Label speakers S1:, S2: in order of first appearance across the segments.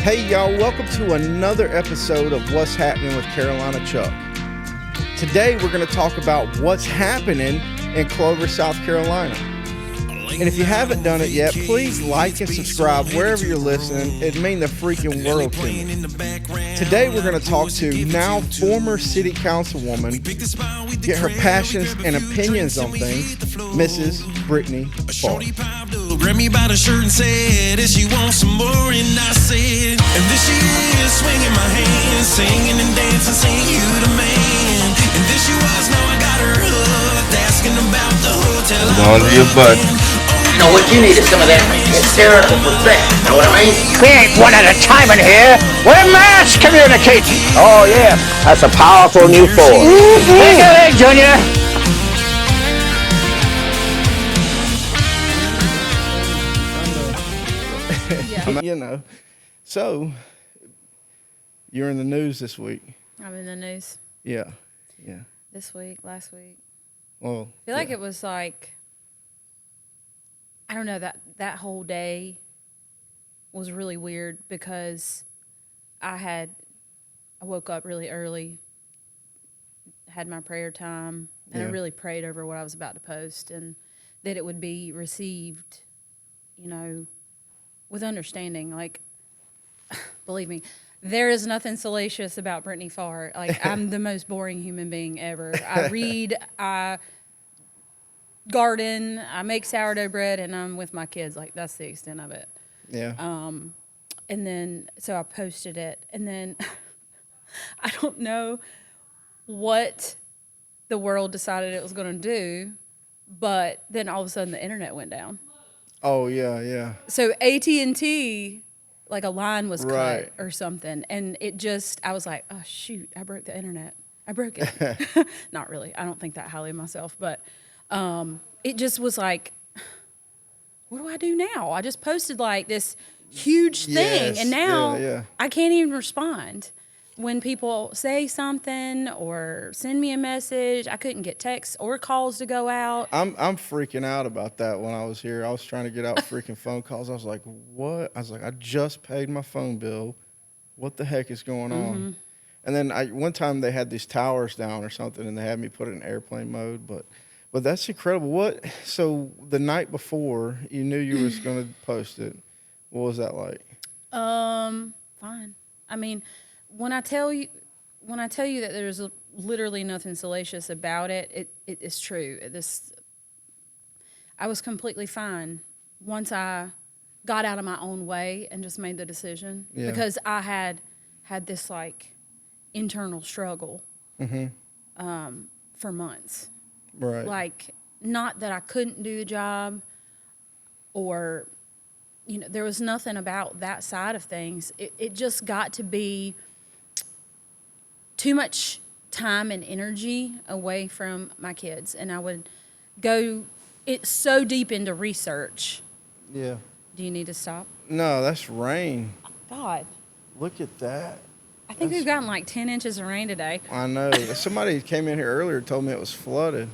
S1: Hey y'all, welcome to another episode of What's Happening with Carolina Chuck. Today we're going to talk about what's happening in Clover, South Carolina. And if you haven't done it yet, please like and subscribe wherever you're listening. It'd mean the freaking world to me. Today we're going to talk to now former city councilwoman, get her passions and opinions on things, Mrs. Brittany Farr.
S2: Grabbed me by the shirt and said, if you want some more, and I said, and this she is swinging my hands, singing and dancing, saying you the man. And this she was, now I got her hooked, asking about the hotel.
S3: On to your butt.
S4: You know what you need is some of that hysterical respect. Know what I mean?
S5: We ain't one at a time in here. We're mass communicating. Oh yeah, that's a powerful new force. Take it in, Junior.
S1: You know, so you're in the news this week.
S6: I'm in the news.
S1: Yeah.
S6: This week, last week.
S1: Well,
S6: I feel like it was like, I don't know, that whole day was really weird because I woke up really early, had my prayer time, and I really prayed over what I was about to post and that it would be received, you know, with understanding. Like, believe me, there is nothing salacious about Brittany Farr. Like, I'm the most boring human being ever. I read, I garden, I make sourdough bread, and I'm with my kids. Like, that's the extent of it.
S1: yeah.
S6: And then, so I posted it, and then I don't know what the world decided it was going to do, but then all of a sudden the internet went down.
S1: Oh, yeah.
S6: So AT&T, like a line was
S1: Right.
S6: cut or something, and it just, I was like, oh shoot, I broke the internet. I broke it. Not really. I don't think that highly of myself, but it just was like, what do I do now? I just posted like this huge thing,
S1: Yes.
S6: and now
S1: Yeah.
S6: I can't even respond. When people say something or send me a message, I couldn't get texts or calls to go out.
S1: I'm freaking out about that when I was here. I was trying to get out freaking phone calls. I was like, what? I was like, I just paid my phone bill. What the heck is going on? And then one time they had these towers down or something, and they had me put it in airplane mode. But that's incredible. So the night before you knew you was going to post it, what was that like?
S6: Fine. I mean, when I tell you that there's literally nothing salacious about it, it is true. I was completely fine once I got out of my own way and just made the decision, because I had this like internal struggle for months.
S1: Right.
S6: Like, not that I couldn't do the job, or, you know, there was nothing about that side of things. It just got to be too much time and energy away from my kids, and I would go so deep into research.
S1: Yeah.
S6: Do you need to stop?
S1: No, that's rain.
S6: God,
S1: Look at that.
S6: I think we've gotten like 10 inches of rain today.
S1: I know. Somebody came in here earlier and told me it was flooded.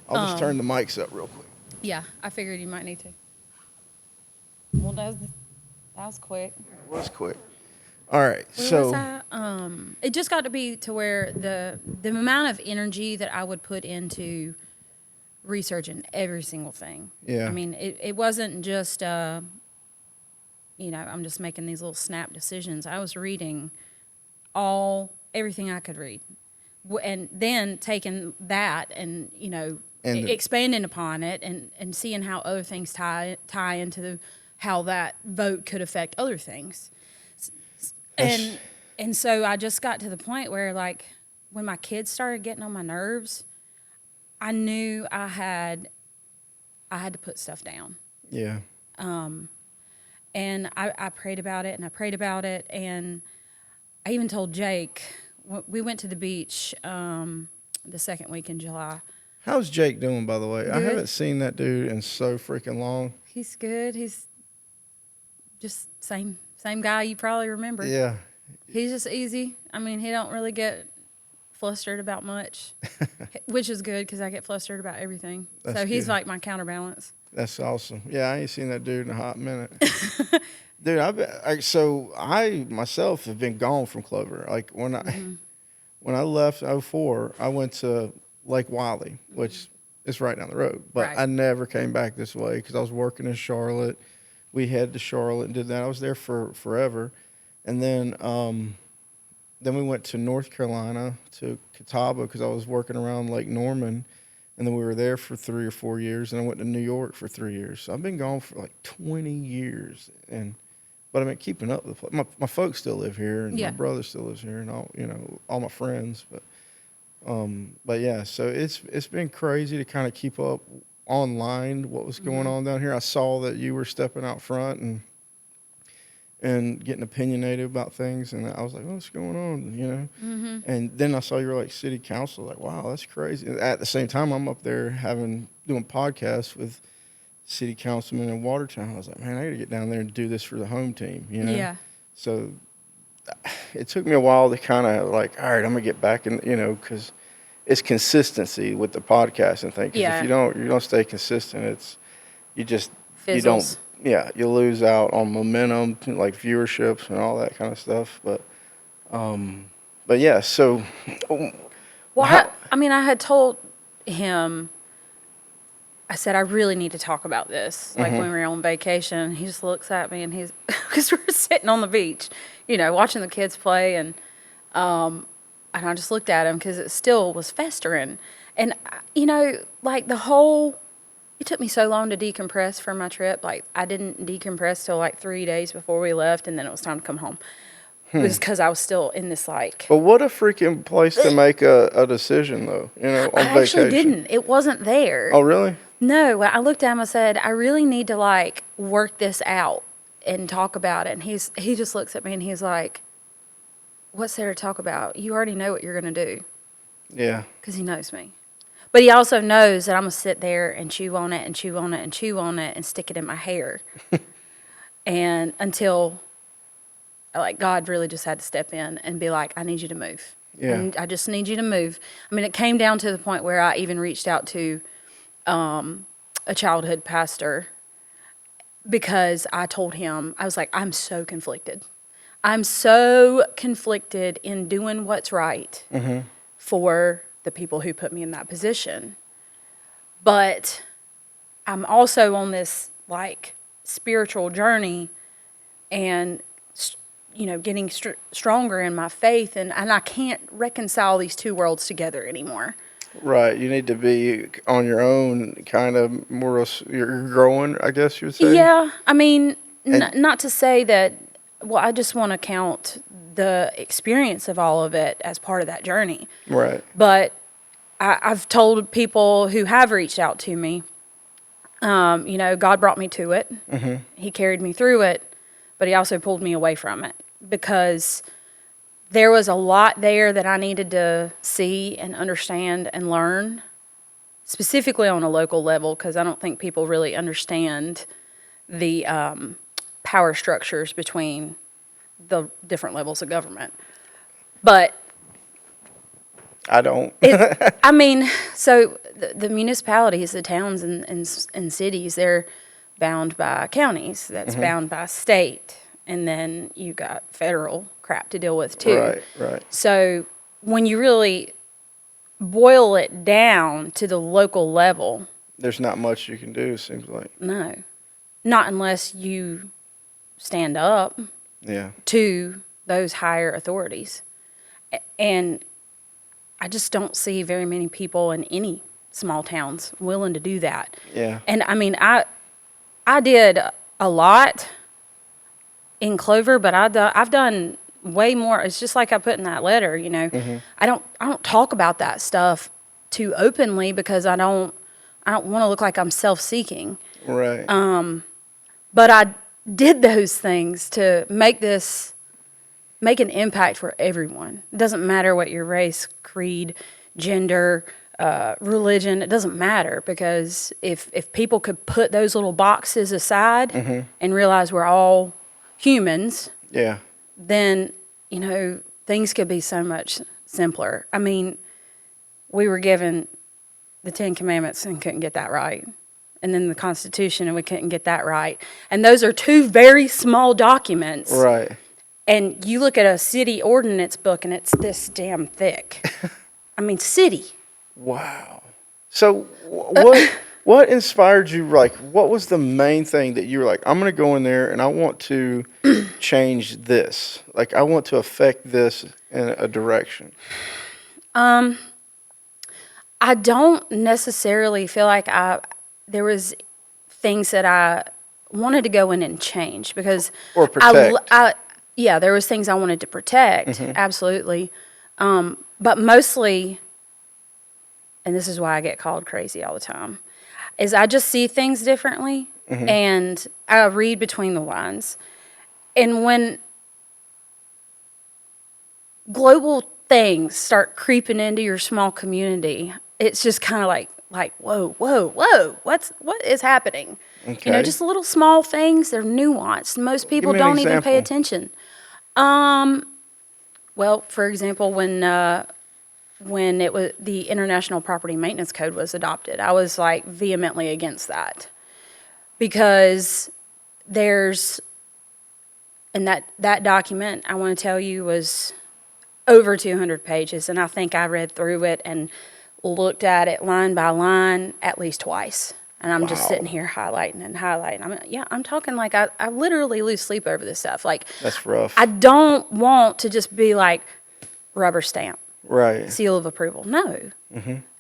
S1: I'll just turn the mics up real quick.
S6: Yeah, I figured you might need to. Well, that was quick.
S1: It was quick. All right,
S6: Where was I? It just got to be to where the amount of energy that I would put into researching every single thing.
S1: Yeah.
S6: I mean, it wasn't just, I'm just making these little snap decisions. I was reading everything I could read, and then taking that and expanding upon it and seeing how other things tie into how that vote could affect other things. And so I just got to the point where, like, when my kids started getting on my nerves, I knew I had to put stuff down.
S1: Yeah.
S6: And I prayed about it, and I even told Jake. We went to the beach the second week in July.
S1: How's Jake doing, by the way?
S6: Good.
S1: I haven't seen that dude in so freaking long.
S6: He's good. He's just same guy you probably remember.
S1: Yeah.
S6: He's just easy. I mean, he don't really get flustered about much, which is good because I get flustered about everything.
S1: That's
S6: so he's
S1: good.
S6: like my counterbalance.
S1: That's awesome. Yeah, I ain't seen that dude in a hot minute. Dude, I myself have been gone from Clover. Like when I left in 04, I went to Lake Wiley, which is right down the road. But
S6: Right.
S1: I never came back this way because I was working in Charlotte. We headed to Charlotte and did that. I was there for forever. And then we went to North Carolina, to Catawba, because I was working around Lake Norman. And then we were there for 3 or 4 years. And I went to New York for 3 years. So I've been gone for like 20 years. But I've been keeping up with my folks still live here, and
S6: Yeah.
S1: my brother still lives here, and all my friends. But yeah, so it's been crazy to kind of keep up online what was going on down here. I saw that you were stepping out front and getting opinionated about things, and I was like, what's going on, And then I saw you were like city council, like, wow, that's crazy. And at the same time, I'm up there doing podcasts with city councilman in Watertown. I was like, man, I got to get down there and do this for the home team,
S6: Yeah.
S1: So it took me a while to kind of like, all right, I'm gonna get back in, because it's consistency with the podcasting thing. 'Cause
S6: Yeah.
S1: if you don't stay consistent,
S6: Fizzles.
S1: you lose out on momentum, like viewerships and all that kind of stuff. But yeah, so.
S6: Well, I had told him, I said, I really need to talk about this. Like when we were on vacation, he just looks at me and because we were sitting on the beach, watching the kids play. And I just looked at him because it still was festering. And, like it took me so long to decompress from my trip. Like I didn't decompress till like 3 days before we left. And then it was time to come home. It was because I was still in this
S1: But what a freaking place to make a decision, though, on vacation.
S6: I actually didn't. It wasn't there.
S1: Oh, really?
S6: No, I looked at him and said, I really need to work this out and talk about it. And he just looks at me and he's like, what's there to talk about? You already know what you're going to do.
S1: Yeah.
S6: Because he knows me. But he also knows that I'm going to sit there and chew on it and chew on it and chew on it and stick it in my hair. And until God really just had to step in and be like, I need you to move.
S1: Yeah.
S6: I just need you to move. It came down to the point where I even reached out to a childhood pastor because I told him, I was like, I'm so conflicted. I'm so conflicted in doing what's right for the people who put me in that position. But I'm also on this spiritual journey and, getting stronger in my faith. And I can't reconcile these two worlds together anymore.
S1: Right. You need to be on your own, kind of more. You're growing, I guess you would say.
S6: Yeah. Not to say that. Well, I just want to count the experience of all of it as part of that journey.
S1: Right.
S6: But I've told people who have reached out to me, God brought me to it. Mm-hmm. He carried me through it, but he also pulled me away from it because there was a lot there that I needed to see and understand and learn, specifically on a local level, because I don't think people really understand the power structures between the different levels of government. But
S1: I don't.
S6: So the municipalities, the towns and cities, they're bound by counties. That's bound by state. And then you got federal crap to deal with too.
S1: Right.
S6: So when you really boil it down to the local level,
S1: there's not much you can do, it seems like.
S6: No. Not unless you stand up to those higher authorities. And I just don't see very many people in any small towns willing to do that.
S1: Yeah.
S6: And I did a lot in Clover, but I've done way more. It's just like I put in that letter, I don't talk about that stuff too openly because I don't want to look like I'm self-seeking.
S1: Right.
S6: But I did those things to make an impact for everyone. It doesn't matter what your race, creed, gender, religion, it doesn't matter, because if people could put those little boxes aside and realize we're all humans, then, things could be so much simpler. We were given the 10 Commandments and couldn't get that right. and then the Constitution, and we couldn't get that right. And those are two very small documents.
S1: Right.
S6: And you look at a city ordinance book, and it's this damn thick. I mean, city.
S1: Wow. So what inspired you? Like, what was the main thing that you were like, I'm going to go in there and I want to change this. Like, I want to affect this in a direction.
S6: I don't necessarily feel like there was things that I wanted to go in and change because
S1: Or protect.
S6: Yeah, there was things I wanted to protect, absolutely. But mostly, and this is why I get called crazy all the time, is I just see things differently and I read between the lines. And when global things start creeping into your small community, it's just kind of like, whoa, what is happening?
S1: Okay.
S6: You know, just little small things, they're nuanced. Most people
S1: Give me an
S6: don't even pay
S1: example.
S6: attention. Well, for example, when it was the International Property Maintenance Code was adopted, I was like vehemently against that because and that document, I want to tell you, was over 200 pages, and I think I read through it and looked at it line by line at least twice. And I'm just sitting here highlighting and highlighting. I'm talking like I literally lose sleep over this stuff. Like,
S1: That's rough.
S6: I don't want to just be like rubber stamp,
S1: Right.
S6: seal of approval. No.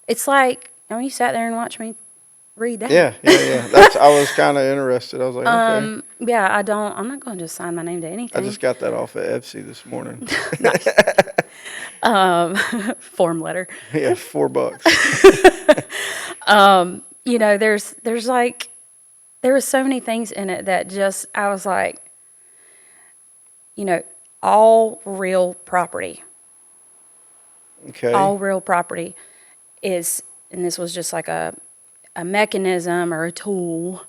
S6: It's like, you sat there and watched me read that.
S1: Yeah. I was kind of interested. I was like, okay.
S6: Yeah, I'm not going to just sign my name to anything.
S1: I just got that off at Etsy this morning.
S6: Nice. Form letter.
S1: Yeah, $4.
S6: You know, there was so many things in it that I was like, you know, all real property
S1: Okay.
S6: all real property is, and this was just like a mechanism or a tool,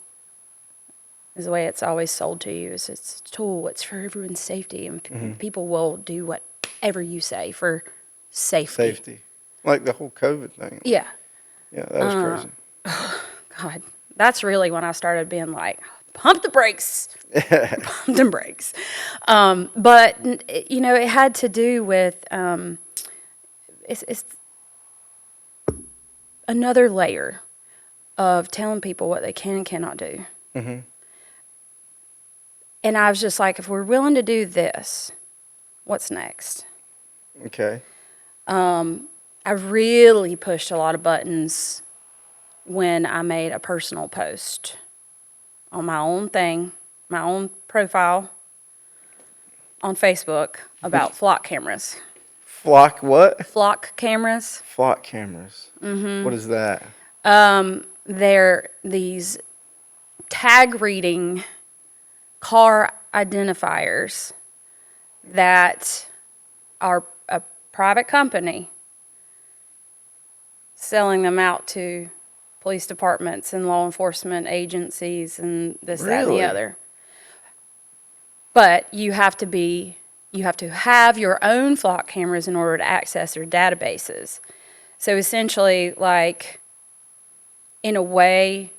S6: is the way it's always sold to you. It's a tool. It's for everyone's safety, and people will do whatever you say for safety.
S1: Like the whole COVID thing.
S6: Yeah.
S1: Yeah, that was crazy.
S6: God, that's really when I started being like, pump the brakes, pump the brakes. But you know, it had to do with it's another layer of telling people what they can and cannot do.
S1: Mm-hmm.
S6: And I was just like, if we're willing to do this, what's next?
S1: Okay.
S6: I really pushed a lot of buttons when I made a personal post on my own thing, my own profile on Facebook about flock cameras.
S1: Flock what?
S6: Flock cameras.
S1: Flock cameras. Mm-hmm. What is that?
S6: They're these tag reading car identifiers that are a private company selling them out to police departments and law enforcement agencies and this, that, and the
S1: Really?
S6: other. But you have to have your own flock cameras in order to access their databases. So essentially, like, in a way,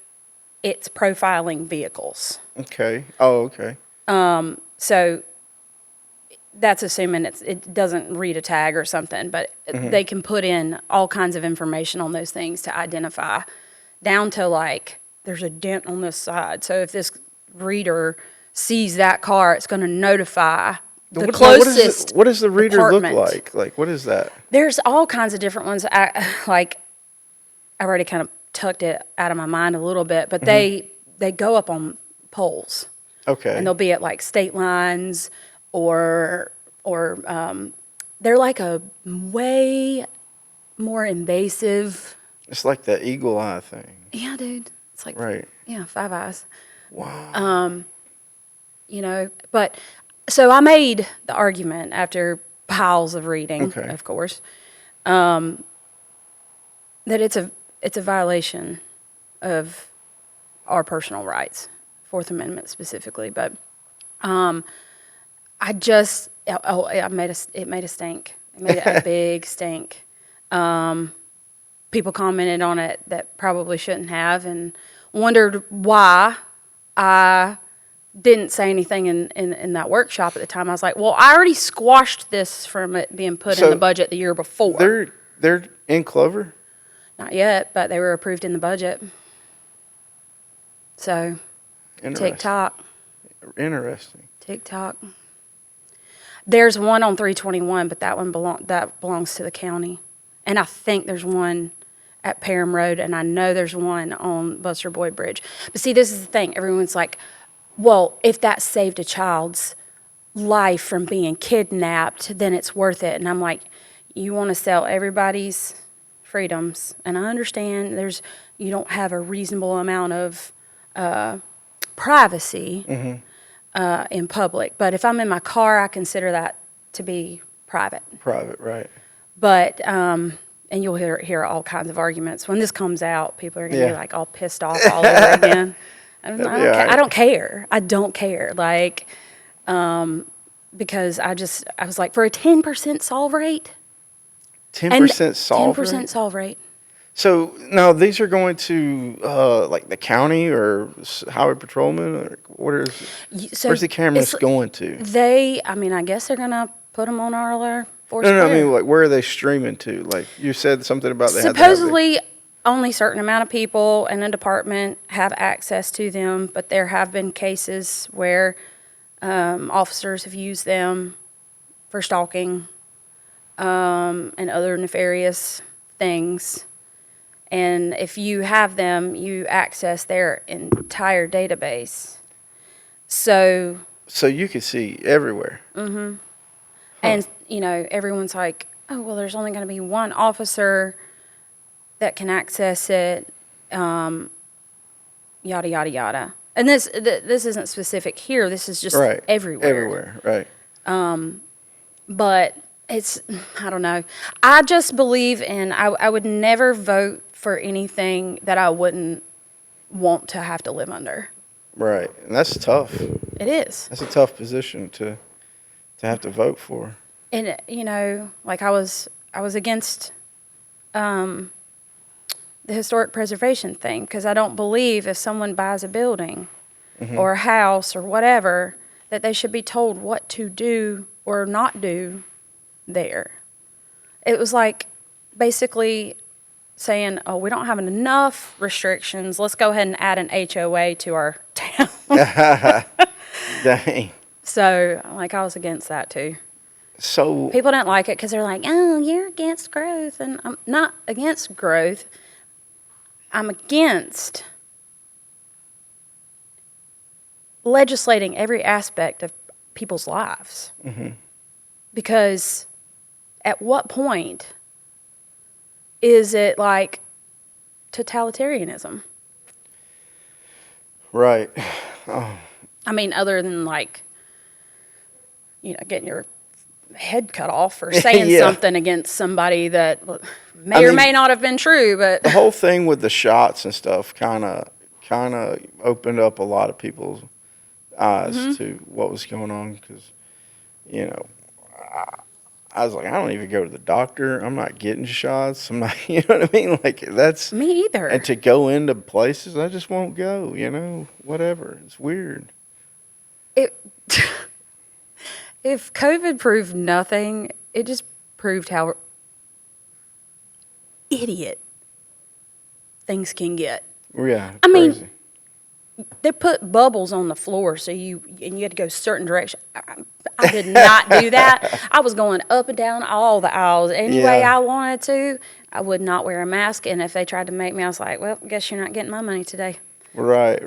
S6: it's profiling vehicles.
S1: Okay. Oh, okay.
S6: So that's assuming it doesn't read a tag or something, but they can put in all kinds of information on those things to identify, down to like, there's a dent on this side. So if this reader sees that car, it's going to notify the closest
S1: what does the reader
S6: department.
S1: look like? Like, what is that?
S6: There's all kinds of different ones. I already kind of tucked it out of my mind a little bit, but they go up on poles.
S1: Okay.
S6: And they'll be at like state lines or they're like a way more invasive.
S1: It's like that eagle eye thing.
S6: Yeah, dude. It's like,
S1: Right.
S6: yeah, 5 eyes.
S1: Wow.
S6: You know, but so I made the argument after piles of reading,
S1: Okay.
S6: of course, that it's a violation of our personal rights, Fourth Amendment specifically. But it made a stink. It made a big stink. People commented on it that probably shouldn't have, and wondered why I didn't say anything in that workshop at the time. I was like, well, I already squashed this from it being put in the budget the year before.
S1: They're in Clover?
S6: Not yet, but they were approved in the budget. So, TikTok.
S1: Interesting.
S6: TikTok. There's one on 321, but that one belongs to the county. And I think there's one at Parham Road, and I know there's one on Buster Boyd Bridge. But see, this is the thing. Everyone's like, well, if that saved a child's life from being kidnapped, then it's worth it. And I'm like, you want to sell everybody's freedoms. And I understand you don't have a reasonable amount of privacy in public. But if I'm in my car, I consider that to be private.
S1: Private, right.
S6: But, and you'll hear all kinds of arguments. When this comes out, people are going to be like all pissed off all over again. I don't care. I don't care. Like, because I was like, for a 10% solve rate.
S1: 10% solve rate?
S6: 10% solve rate.
S1: So now these are going to like the county or highway patrolman, or where's the cameras going to?
S6: I guess they're going to put them on our force.
S1: No, I mean, like, where are they streaming to? Like, you said something about
S6: supposedly only a certain amount of people in a department have access to them, but there have been cases where officers have used them for stalking and other nefarious things. And if you have them, you access their entire database. So
S1: you can see everywhere.
S6: Mm-hmm. Huh. And, everyone's like, oh, well, there's only going to be one officer that can access it, yada, yada, yada. And this isn't specific here. This is just everywhere.
S1: Everywhere, right.
S6: But it's, I don't know. I just believe I would never vote for anything that I wouldn't want to have to live under.
S1: Right. And that's tough.
S6: It is.
S1: That's a tough position to have to vote for.
S6: And, like I was against the historic preservation thing, because I don't believe if someone buys a building or a house or whatever, that they should be told what to do or not do there. It was like basically saying, oh, we don't have enough restrictions. Let's go ahead and add an HOA to our town.
S1: Dang.
S6: So, I was against that too.
S1: So
S6: people didn't like it because they're like, oh, you're against growth. And I'm not against growth. I'm against legislating every aspect of people's lives. Mm-hmm. Because at what point is it like totalitarianism?
S1: Right. Oh.
S6: I mean, other than getting your head cut off or saying something against somebody that may or may not have been true, but
S1: the whole thing with the shots and stuff kind of opened up a lot of people's eyes to what was going on, because I was like, I don't even go to the doctor. I'm not getting shots. I'm not, you know what I mean? Like, that's
S6: me either.
S1: And to go into places, I just won't go. Whatever. It's weird.
S6: If COVID proved nothing, it just proved how idiot things can get.
S1: Yeah,
S6: I
S1: crazy.
S6: mean, they put bubbles on the floor so you had to go a certain direction. I did not do that. I was going up and down all the aisles any way I wanted to. I would not wear a mask, and if they tried to make me, I was like, well, I guess you're not getting my money today.
S1: Right.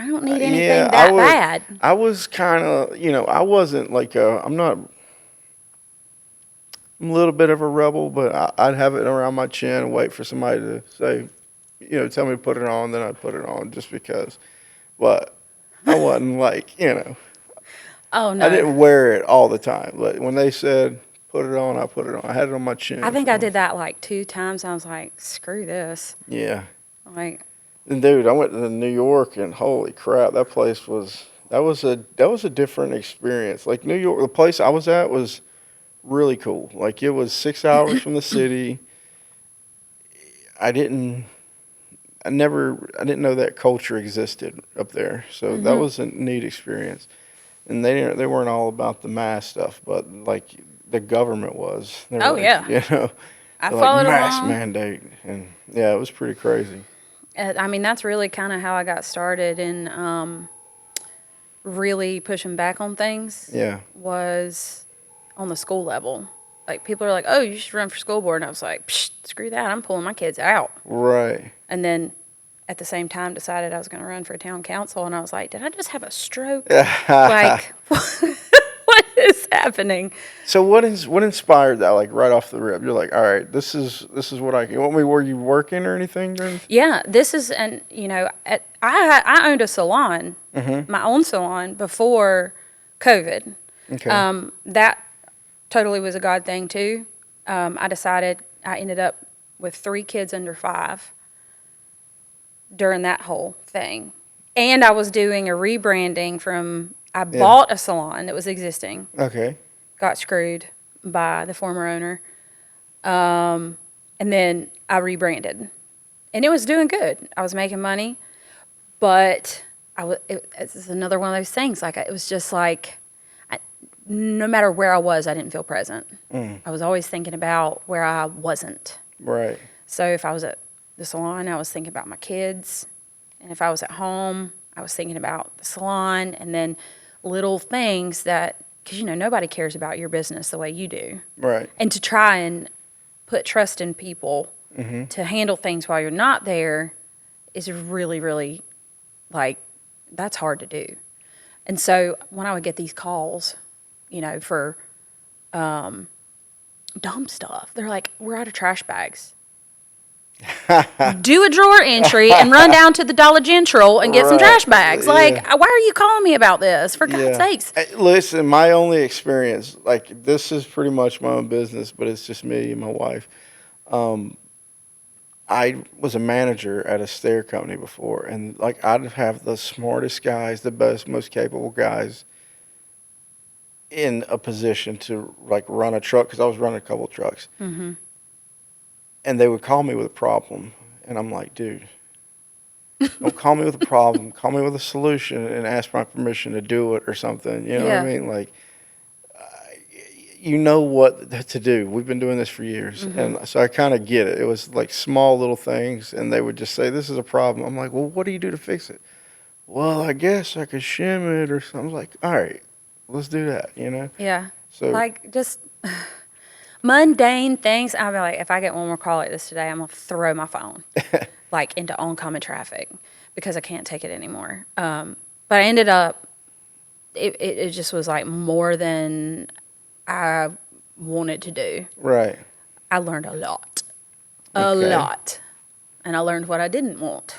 S6: I don't need anything bad.
S1: I was kind of, I wasn't like I'm a little bit of a rebel, but I'd have it around my chin and wait for somebody to say, tell me to put it on, then I'd put it on just because. But I wasn't
S6: oh, no.
S1: I didn't wear it all the time. But when they said, put it on, I put it on. I had it on my chin.
S6: I think I did that 2 times. I was like, screw this.
S1: Yeah.
S6: And
S1: dude, I went to New York, and holy crap, that place was a different experience. Like New York, the place I was at was really cool. It was 6 hours from the city. I didn't I didn't know that culture existed up there. So that was a neat experience. And they weren't all about the mask stuff, but like the government was. They were
S6: Oh,
S1: like,
S6: yeah.
S1: you know,
S6: I
S1: they're
S6: followed
S1: like mask
S6: along.
S1: mandate, and yeah, it was pretty crazy.
S6: I mean, that's really kind of how I got started in really pushing back on things.
S1: Yeah,
S6: Was on the school level. Like, people are like, "Oh, you should run for school board," and I was like, Psh, "Screw that! I'm pulling my kids out."
S1: right.
S6: And then, at the same time, decided I was going to run for town council, and I was like, "Did I just have a stroke? Like, what is happening?"
S1: So what inspired that? Like right off the rip, you're like, all right, this is what I can. Were you working or anything during?
S6: Yeah, this is, and I owned a salon, my own salon before COVID.
S1: Okay.
S6: That totally was a God thing too. I ended up with 3 kids under 5 during that whole thing. And I was doing a rebranding I bought a salon that was existing,
S1: Okay.
S6: got screwed by the former owner, and then I rebranded. And it was doing good. I was making money, but it's another one of those things. Like, it was just like, no matter where I was, I didn't feel present. I was always thinking about where I wasn't.
S1: Right.
S6: So if I was at the salon, I was thinking about my kids. And if I was at home, I was thinking about the salon, and then little things that, because, nobody cares about your business the way you do.
S1: Right.
S6: And to try and put trust in people to handle things while you're not there is really, really, like, that's hard to do. And so when I would get these calls, for dumb stuff, they're like, "We're out of trash bags." Do a drawer entry and run down to the Dollar General and get some trash bags. Like, why are you calling me about this? For God's sakes.
S1: Hey, listen, my only experience, like, this is pretty much my own business, but it's just me and my wife. I was a manager at a stair company before, and like, I'd have the smartest guys, the best, most capable guys in a position to like run a truck, because I was running a couple of trucks. And they would call me with a problem, and I'm like, dude, don't call me with a problem. Call me with a solution and ask my permission to do it or something. You know what I mean? Like, you know what to do. We've been doing this for years. And so I kind of get it. It was like small little things, and they would just say, this is a problem. I'm like, well, what do you do to fix it? Well, I guess I could shim it or something. I was like, all right, let's do that,
S6: Yeah.
S1: So,
S6: Like, just mundane things. I'll be like, if I get one more call like this today, I'm going to throw my phone like into oncoming traffic because I can't take it anymore. But I ended up, it just was like more than I wanted to do.
S1: right.
S6: I learned a lot.
S1: Okay.
S6: And I learned what I didn't want.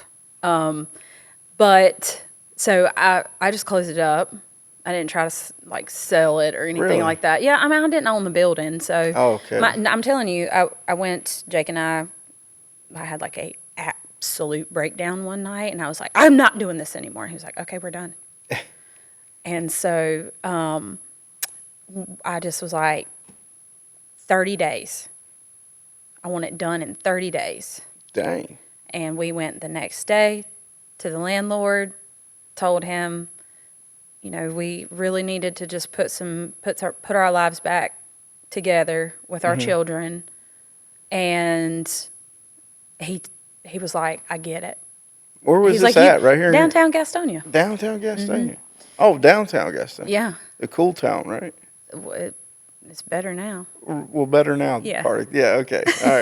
S6: But so I just closed it up. I didn't try to like sell it or anything
S1: Really?
S6: like that. Yeah, I mean, I didn't own the building. So
S1: Oh, okay.
S6: I'm telling you, I went, Jake and I had like a absolute breakdown one night, and I was like, I'm not doing this anymore. And he was like, okay, we're done. And so I just was like, 30 days. I want it done in 30 days.
S1: Dang.
S6: And we went the next day to the landlord, told him, we really needed to just put our lives back together with our children. And he was like, I get it.
S1: Where was
S6: He's
S1: this
S6: like,
S1: at? Right here?
S6: Downtown Gastonia.
S1: Downtown Gastonia. Oh, downtown Gastonia.
S6: Yeah.
S1: The cool town, right?
S6: It's better now.
S1: Well, better now.
S6: Yeah.
S1: Part. Yeah, okay. All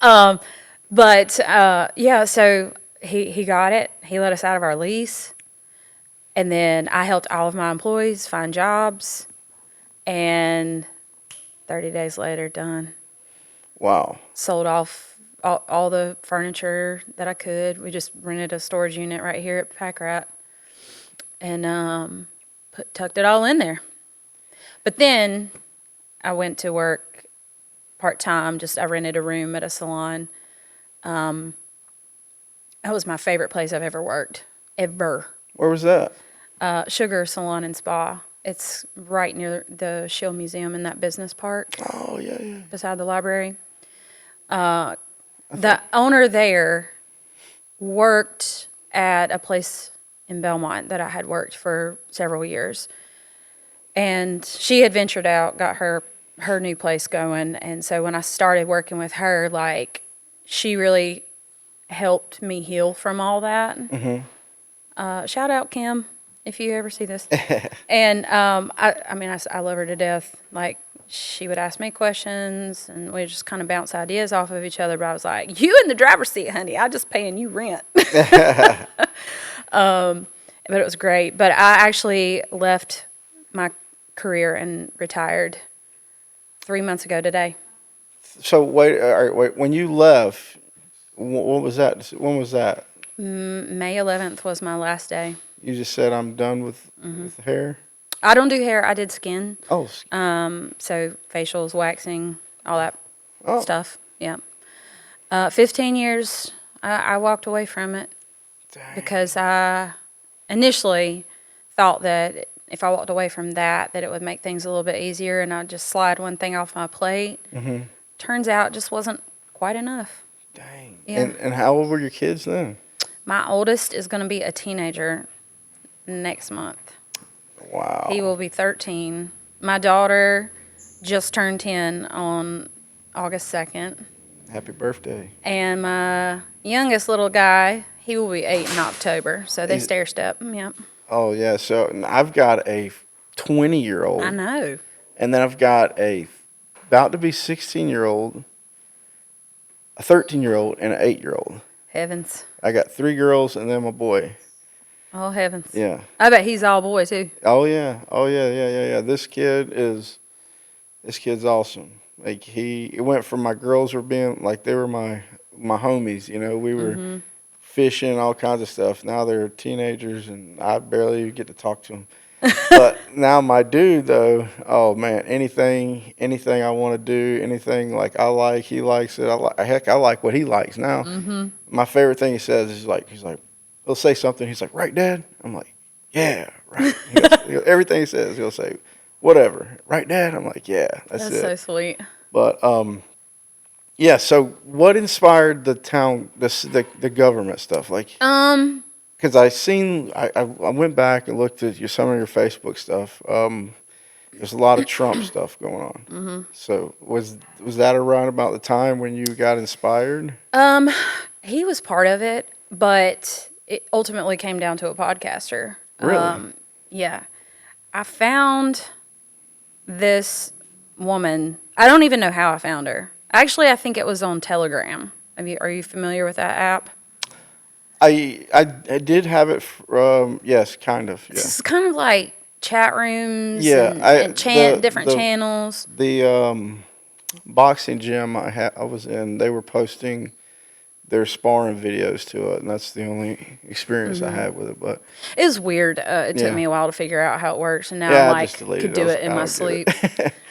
S1: right.
S6: But yeah, so he got it. He let us out of our lease. And then I helped all of my employees find jobs. And 30 days later, done.
S1: Wow.
S6: Sold off all the furniture that I could. We just rented a storage unit right here at Pack Rat. And tucked it all in there. But then I went to work part-time. I rented a room at a salon. That was my favorite place I've ever worked. Ever.
S1: Where was that?
S6: Sugar Salon and Spa. It's right near the Shield Museum in that business park.
S1: Oh, yeah.
S6: Beside the library. The owner there worked at a place in Belmont that I had worked for several years. And she had ventured out, got her new place going. And so when I started working with her, like, she really helped me heal from all that. Shout out Kim, if you ever see this. And I love her to death. Like, she would ask me questions, and we just kind of bounce ideas off of each other. But I was like, "You in the driver's seat, honey. I'm just paying you rent." But it was great. But I actually left my career and retired 3 months ago today.
S1: So wait, all right, wait. When you left, what was that? When was that?
S6: May 11th was my last day.
S1: You just said I'm done with hair.
S6: I don't do hair. I did skin.
S1: Oh,
S6: So facials, waxing, all that
S1: Oh.
S6: stuff. Yeah. 15 years, I walked away from it because I initially thought that if I walked away from that it would make things a little bit easier and I'd just slide one thing off my plate. Turns out it just wasn't quite enough.
S1: dang.
S6: Yeah.
S1: And how old were your kids then?
S6: My oldest is going to be a teenager next month.
S1: Wow.
S6: He will be 13. My daughter just turned 10 on August 2nd.
S1: Happy birthday.
S6: And my youngest little guy, he will be 8 in October. So they stair step. Yep.
S1: Oh, yeah. So I've got a 20-year-old.
S6: I know.
S1: And then I've got a about to be 16-year-old, a 13-year-old, and an 8-year-old.
S6: Heavens.
S1: I got 3 girls and then my boy.
S6: Oh, heavens.
S1: Yeah.
S6: I bet he's all boy, too.
S1: Oh, yeah. Oh, yeah. This kid's awesome. Like, it went from my girls were being, like, they were my homies, you know. We were fishing, all kinds of stuff. Now they're teenagers, and I barely get to talk to them. But now my dude, though, oh, man, anything I want to do, anything, like, I like, he likes it. I like what he likes now. My favorite thing he says is, like, he'll say something. He's like, right, Dad? I'm like, yeah, right. He goes, everything he says, he'll say, whatever. Right, Dad? I'm like, yeah, that's it.
S6: so sweet.
S1: But, yeah, so what inspired the town, the government stuff? Like, because I went back and looked at some of your Facebook stuff. There's a lot of Trump stuff going on. So was that around about the time when you got inspired?
S6: He was part of it, but it ultimately came down to a podcaster.
S1: Really?
S6: Yeah. I found this woman. I don't even know how I found her. Actually, I think it was on Telegram. Are you familiar with that app?
S1: I did have it. Yes, kind of. Yeah.
S6: It's kind of like chat rooms.
S1: Yeah,
S6: and different channels.
S1: The boxing gym I was in, they were posting their sparring videos to it, and that's the only experience I had with it. But
S6: it was weird. It took
S1: Yeah.
S6: me a while to figure out how it works, and now
S1: Yeah,
S6: I
S1: I just deleted
S6: could
S1: it.
S6: do
S1: I was
S6: it in
S1: like,
S6: my
S1: I
S6: sleep.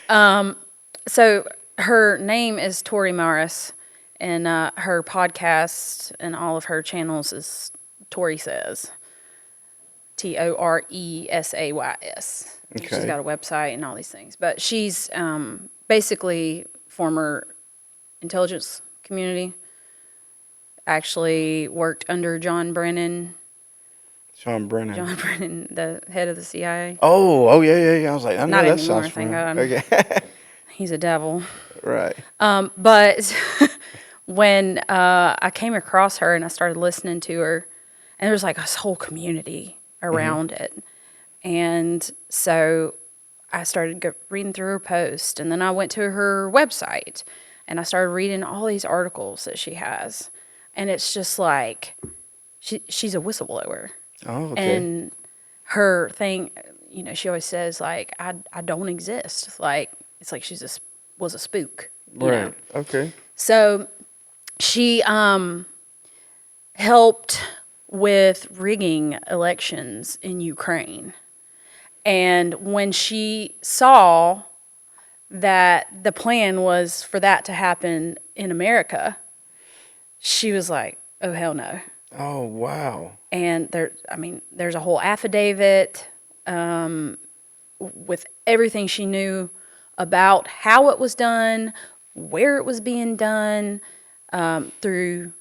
S1: don't get
S6: So her name is Tori Morris, and her podcast and all of her channels is Tori Says. TORESAYS. She's
S1: Okay.
S6: got a website and all these things. But she's basically former intelligence community. Actually worked under John Brennan,
S1: John Brennan.
S6: the head of the CIA.
S1: Oh, yeah. I was like, I know
S6: Not
S1: that
S6: anymore,
S1: sounds
S6: thank
S1: familiar.
S6: God.
S1: Okay.
S6: He's a devil.
S1: Right.
S6: But when I came across her and I started listening to her, and there was like this whole community around it. And so I started reading through her post, and then I went to her website, and I started reading all these articles that she has. And it's just like, she's a whistleblower.
S1: Oh, okay.
S6: And her thing, she always says, like, I don't exist. Like, it's like she was a spook. You know?
S1: Right. Okay.
S6: So she helped with rigging elections in Ukraine. And when she saw that the plan was for that to happen in America, she was like, oh, hell no.
S1: Oh, wow.
S6: And there's a whole affidavit with everything she knew about how it was done, where it was being done, through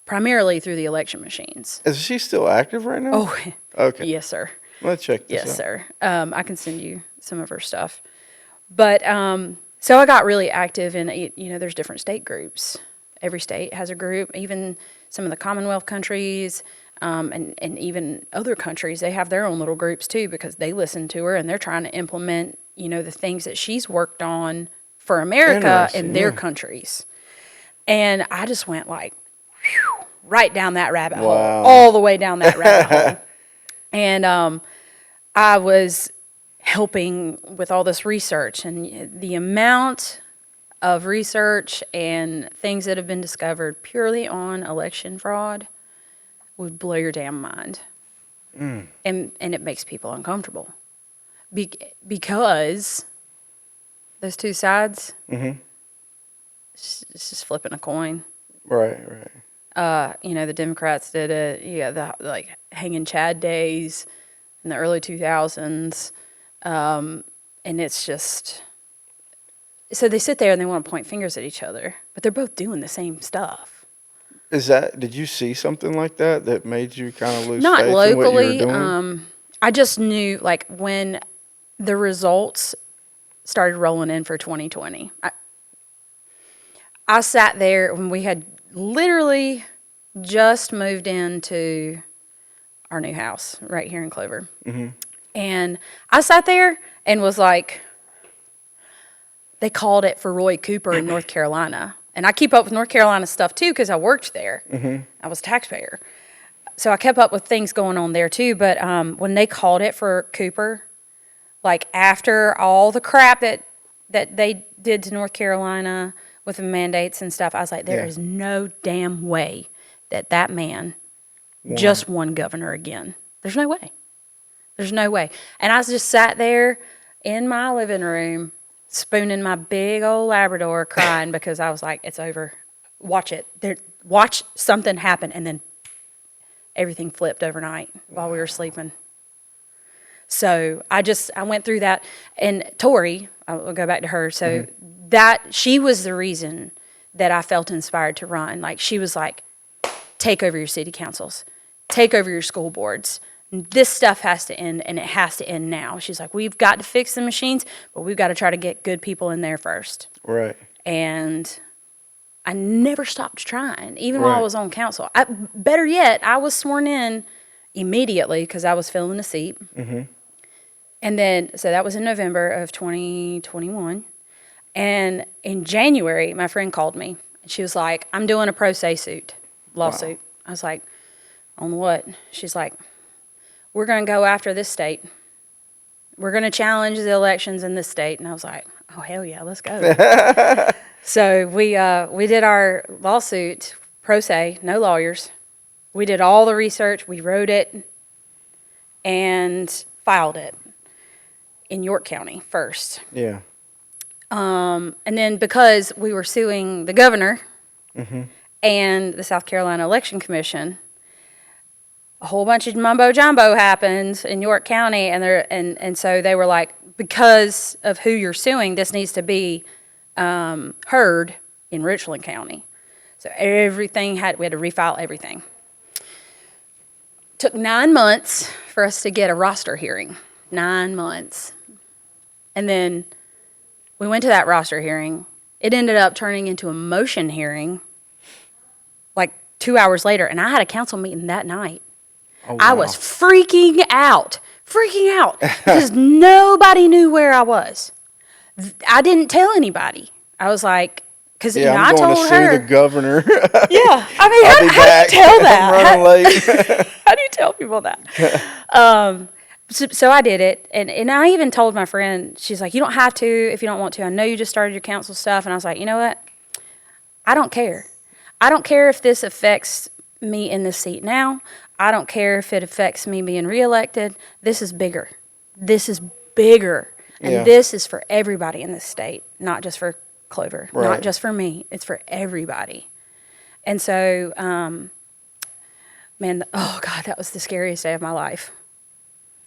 S6: primarily through the election machines.
S1: Is she still active right now?
S6: Oh,
S1: okay.
S6: yes, sir.
S1: Let's check this
S6: Yes,
S1: out.
S6: sir. I can send you some of her stuff. But so I got really active in, there's different state groups. Every state has a group. Even some of the Commonwealth countries and even other countries, they have their own little groups too because they listen to her and they're trying to implement, the things that she's worked on for America in their countries. And I just went like, right down that rabbit hole, all the way down that rabbit hole. And I was helping with all this research, and the amount of research and things that have been discovered purely on election fraud would blow your damn mind. And it makes people uncomfortable because those two sides, it's just flipping a coin.
S1: Right.
S6: The Democrats did it. The hanging Chad days in the early 2000s. And it's just, so they sit there and they want to point fingers at each other, but they're both doing the same stuff.
S1: Did you see something like that made you kind of lose
S6: Not
S1: faith
S6: locally.
S1: in what you were doing?
S6: I just knew, like, when the results started rolling in for 2020, I sat there when we had literally just moved into our new house right here in Clover. And I sat there and was like, they called it for Roy Cooper in North Carolina. And I keep up with North Carolina stuff too because I worked there. I was a taxpayer. So I kept up with things going on there too. But when they called it for Cooper, like after all the crap that they did to North Carolina with the mandates and stuff, I was like, there is no damn way that man just won governor again. There's no way. There's no way. And I just sat there in my living room, spooning my big old Labrador, crying because I was like, it's over. Watch it. Watch something happen. And then everything flipped overnight while we were sleeping. So I went through that. And Tori, I'll go back to her. So she was the reason that I felt inspired to run. Like, she was like, take over your city councils, take over your school boards. This stuff has to end, and it has to end now. She's like, we've got to fix the machines, but we've got to try to get good people in there first.
S1: Right.
S6: And I never stopped trying, even while I was on council. Better yet, I was sworn in immediately because I was filling a seat. And then, so that was in November of 2021. And in January, my friend called me. And she was like, I'm doing a pro se lawsuit. I was like, on what? She's like, we're going to go after this state. We're going to challenge the elections in this state. And I was like, oh, hell yeah, let's go. So we did our lawsuit, pro se, no lawyers. We did all the research. We wrote it and filed it in York County first.
S1: Yeah.
S6: And then because we were suing the governor and the South Carolina Election Commission, a whole bunch of mumbo jumbo happened in York County, and so they were like, because of who you're suing, this needs to be heard in Richland County. So we had to refile everything. Took 9 months for us to get a roster hearing. 9 months. And then we went to that roster hearing. It ended up turning into a motion hearing like 2 hours later, and I had a council meeting that night. Oh, wow. I was freaking out because nobody knew where I was. I didn't tell anybody. I was like, because I told her. I'm going to
S1: sue the governor.
S6: Yeah, I mean, how do you tell that?
S1: I'm running late.
S6: How do you tell people that? So I did it, and I even told my friend, she's like, you don't have to if you don't want to. I know you just started your council stuff. And I was like, you know what? I don't care. I don't care if this affects me in this seat now. I don't care if it affects me being reelected. This is bigger. This is bigger. And this is for everybody in this state, not just for Clover, not just for me. It's for everybody. And so, man, oh, God, that was the scariest day of my life.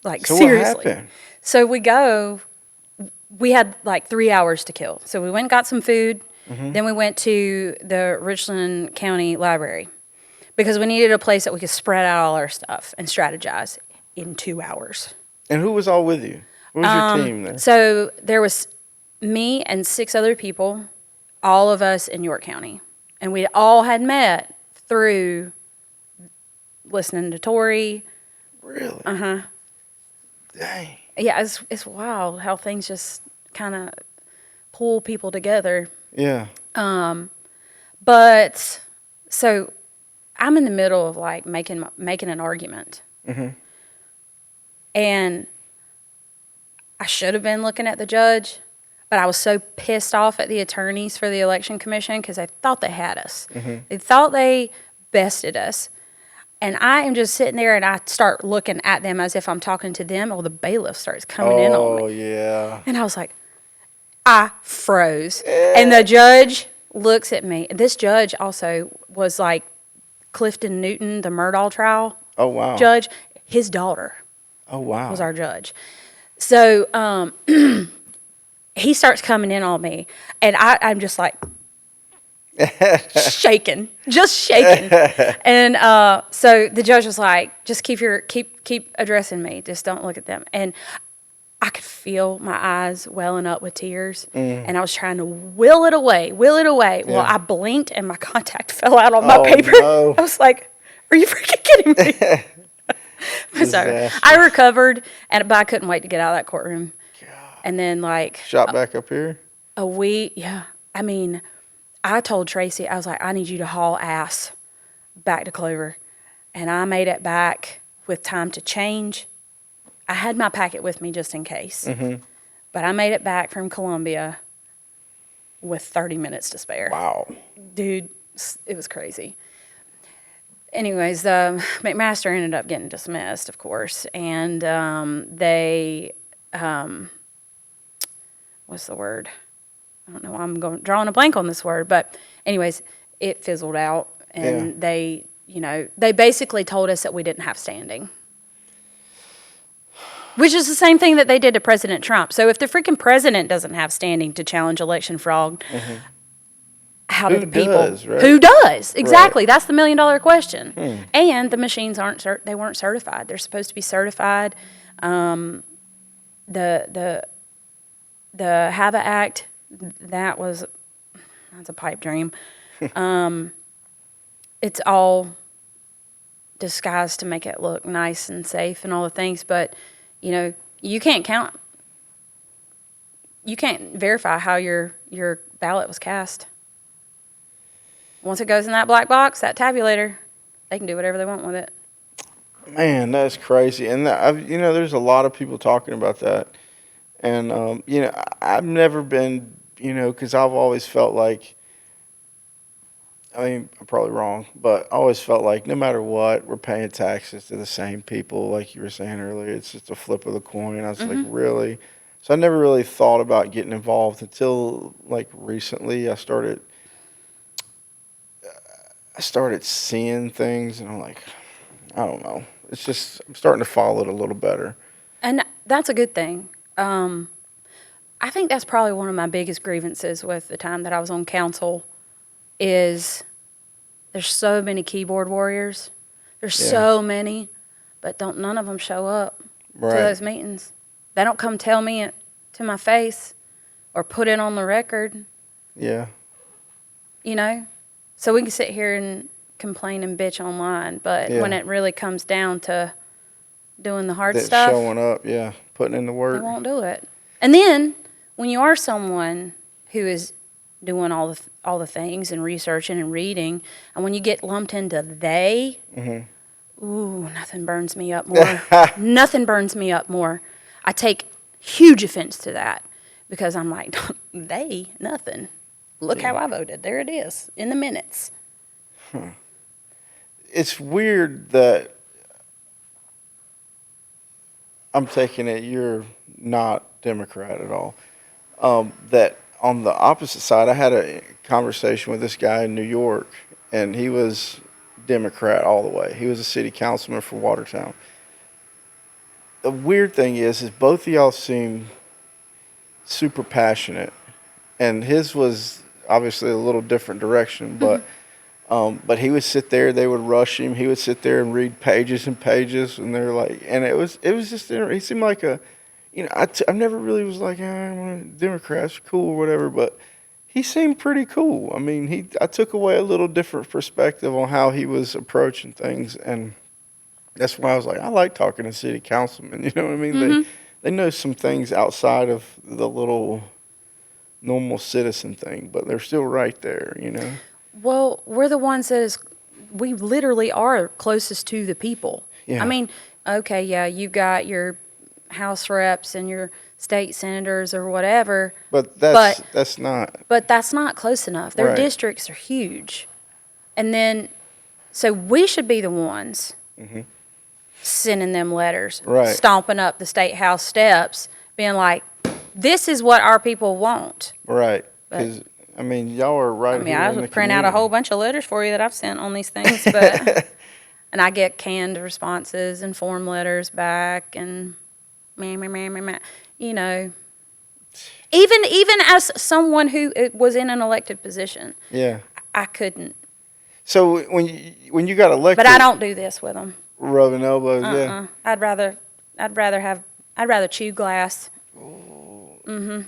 S6: Like,
S1: so
S6: seriously.
S1: What happened?
S6: So we had like 3 hours to kill. So we went and got some food. Then we went to the Richland County Library. because we needed a place that we could spread out all our stuff and strategize in 2 hours.
S1: And who was all with you? What was your team there?
S6: So there was me and 6 other people, all of us in York County. And we all had met through listening to Tori.
S1: Really?
S6: Uh-huh.
S1: Dang.
S6: Yeah, it's wild how things just kind of pull people together.
S1: Yeah.
S6: But so I'm in the middle of like making an argument.
S1: Mm-hmm.
S6: And I should have been looking at the judge, but I was so pissed off at the attorneys for the election commission because they thought they had us.
S1: Mm-hmm.
S6: They thought they bested us. And I am just sitting there and I start looking at them as if I'm talking to them. Or the bailiff starts coming in on me.
S1: Oh, yeah.
S6: And I was like, I froze. And the judge looks at me. This judge also was like Clifton Newton, the Murdaugh trial
S1: wow.
S6: judge. His daughter
S1: Oh, wow.
S6: was our judge. So he starts coming in on me. And I'm just like, shaking. And so the judge was like, just keep addressing me. Just don't look at them. And I could feel my eyes welling up with tears, and I was trying to will it away.
S1: Yeah.
S6: Well, I blinked, and my contact fell out on my paper.
S1: No.
S6: I was like, "Are you freaking kidding me?" So I recovered, but I couldn't wait to get out of that courtroom. God. And then, like,
S1: shot back up here?
S6: a week, yeah. I mean, I told Tracy, I was like, I need you to haul ass back to Clover, and I made it back with time to change. I had my packet with me just in case.
S1: Mm-hmm.
S6: But I made it back from Columbia with 30 minutes to spare.
S1: Wow.
S6: Dude, it was crazy. Anyways, McMaster ended up getting dismissed, of course. And they, what's the word? I don't know why I'm drawing a blank on this word. But anyways, it fizzled out. And they basically told us that we didn't have standing. Which is the same thing that they did to President Trump. So if the freaking president doesn't have standing to challenge election fraud, how do the people?
S1: Does, right?
S6: Who does? Exactly.
S1: Right.
S6: That's the $1 million question. And the machines they weren't certified. They're supposed to be certified. The HAVA Act, that's a pipe dream. It's all disguised to make it look nice and safe and all the things, but you can't verify how your ballot was cast. Once it goes in that black box, that tabulator, they can do whatever they want with it.
S1: Man, that's crazy. And there's a lot of people talking about that. And I've never been, because I've always felt like, I mean, I'm probably wrong, but I always felt like no matter what, we're paying taxes to the same people, like you were saying earlier. It's just a flip of the coin. I was like, really? So I never really thought about getting involved until, like, recently. I started seeing things, and I'm like, I don't know. It's just, I'm starting to follow it a little better.
S6: And that's a good thing. I think that's probably one of my biggest grievances with the time that I was on council is there's so many keyboard warriors. There's so many, but none of them show up to those meetings. They don't come tell me it to my face or put it on the record. Yeah. So we can sit here and complain and bitch online, but when it really comes down to doing the hard stuff,
S1: showing up, putting in the work,
S6: they won't do it. And then when you are someone who is doing all the things and researching and reading, and when you get lumped into they, ooh, nothing burns me up more. Nothing burns me up more. I take huge offense to that because I'm like, they, nothing. Look how I voted. There it is in the minutes.
S1: It's weird that I'm taking it you're not Democrat at all. That on the opposite side, I had a conversation with this guy in New York, and he was Democrat all the way. He was a city councilman for Watertown. The weird thing is both of y'all seem super passionate, and his was obviously a little different direction, but But he would sit there. They would rush him. He would sit there and read pages and pages, and they're like, and it was just. He seemed like a, I never really was like, Democrats are cool or whatever, but he seemed pretty cool. I mean, I took away a little different perspective on how he was approaching things, and that's why I was like, I like talking to city councilmen. You know what I mean?
S6: Mm-hmm.
S1: They know some things outside of the little normal citizen thing, but they're still right there.
S6: Well, we're the ones we literally are closest to the people.
S1: Yeah.
S6: I mean, okay, yeah, you've got your House reps and your state senators or whatever.
S1: But that's not.
S6: But that's not close enough. Their
S1: Right.
S6: districts are huge. And then, so we should be the ones sending them letters,
S1: Right.
S6: stomping up the state house steps, being like, this is what our people want.
S1: Right. Because, I mean, y'all are right
S6: I mean,
S1: here
S6: I
S1: in the
S6: would print out a
S1: community.
S6: whole bunch of letters for you that I've sent on these things, but and I get canned responses and form letters back and meh. Even as someone who was in an elected position,
S1: Yeah.
S6: I couldn't.
S1: So when you got elected,
S6: But I don't do this with them.
S1: rubbing elbows, yeah.
S6: I'd rather chew glass.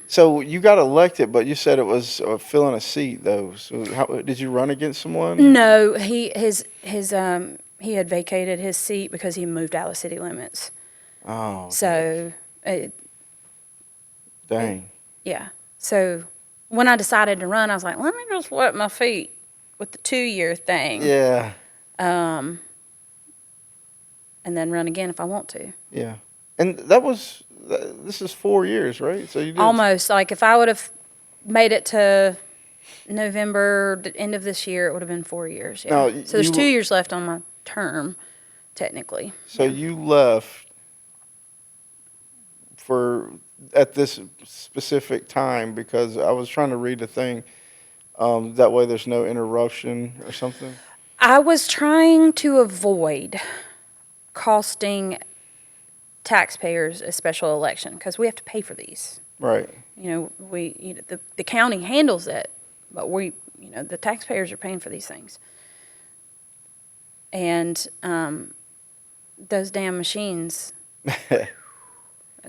S1: So you got elected, but you said it was filling a seat though. So how did you run against someone?
S6: No, he had vacated his seat because he moved out of city limits.
S1: Oh,
S6: So,
S1: dang.
S6: yeah. So when I decided to run, I was like, let me just wet my feet with the 2-year thing.
S1: Yeah.
S6: And then run again if I want to.
S1: Yeah. And this is 4 years, right? So you did.
S6: Almost. Like if I would have made it to November, the end of this year, it would have been 4 years. Yeah.
S1: Now,
S6: So there's
S1: you-
S6: 2 years left on my term, technically.
S1: So you left at this specific time because I was trying to read the thing. That way there's no interruption or something.
S6: I was trying to avoid costing taxpayers a special election because we have to pay for these.
S1: Right.
S6: The county handles it, but the taxpayers are paying for these things. And those damn machines